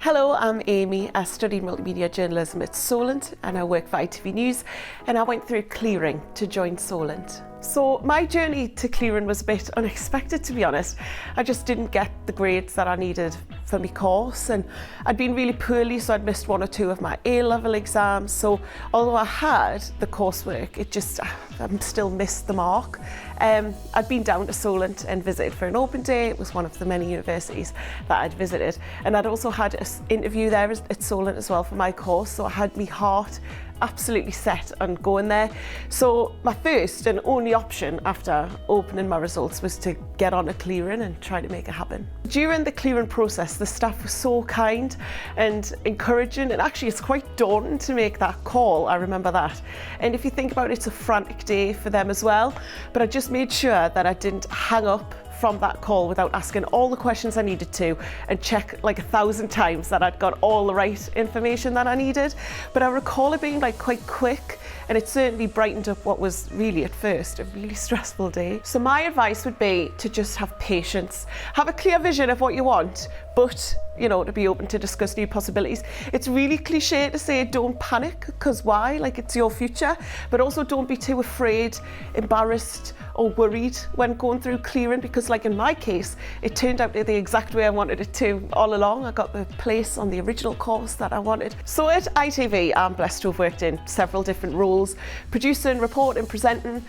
Hello, I'm Amy. I studied Multimedia Journalism at Solent and I work for ITV News, and I went through clearing to join Solent. So my journey to clearing was a bit unexpected, to be honest. I just didn't get the grades that I needed for my course, and I'd been really poorly, so I'd missed one or two of my A-level exams. So although I had the coursework, I still missed the mark. I'd been down to Solent and visited for an open day. It was one of the many universities that I'd visited, and I'd also had an interview there at Solent as well for my course, so I had my heart absolutely set on going there. So my first and only option after opening my results was to get on a clearing and try to make it happen. During the clearing process, the staff was so kind and encouraging, and actually it's quite daunting to make that call, I remember that. And if you think about it, it's a frantic day for them as well, but I just made sure that I didn't hang up from that call without asking all the questions I needed to, and check like 1,000 times that I'd got all the right information that I needed. But I recall it being quite quick, and it certainly brightened up what was really at first a really stressful day. So my advice would be to just have patience, have a clear vision of what you want, but to be open to discuss new possibilities. It's really cliche to say don't panic, because why? It's your future, but also don't be too afraid, embarrassed or worried when going through clearing, because in my case, it turned out the exact way I wanted it to all along. I got the place on the original course that I wanted. So at ITV, I'm blessed to have worked in several different roles, producing, reporting, presenting.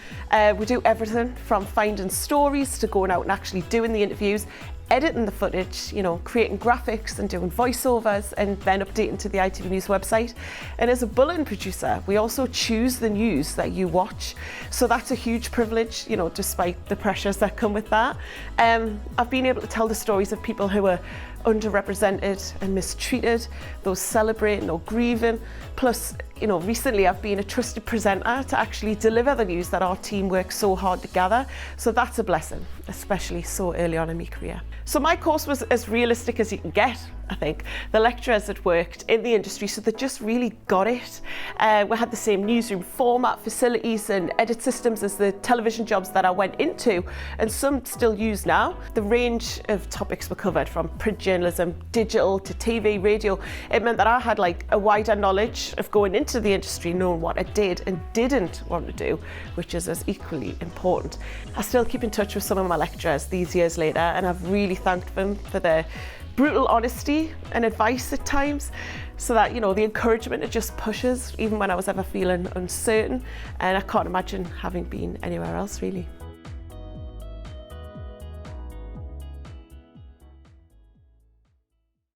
We do everything from finding stories to going out and actually doing the interviews, editing the footage, creating graphics and doing voiceovers, and then updating to the ITV News website. And as a bulletin producer, we also choose the news that you watch. So that's a huge privilege, despite the pressures that come with that. I've been able to tell the stories of people who are underrepresented and mistreated, those celebrating or grieving. Plus, recently I've been a trusted presenter to actually deliver the news that our team works so hard to gather. So that's a blessing, especially so early on in my career. So my course was as realistic as you can get, I think. The lecturers had worked in the industry, so they just really got it. We had the same newsroom format, facilities and edit systems as the television jobs that I went into, and some still use now. The range of topics were covered, from print journalism, digital to TV, radio. It meant that I had a wider knowledge of going into the industry, knowing what I did and didn't want to do, which is as equally important. I still keep in touch with some of my lecturers these years later, and I've really thanked them for their brutal honesty and advice at times, so that the encouragement, it just pushes even when I was ever feeling uncertain, and I can't imagine having been anywhere else really.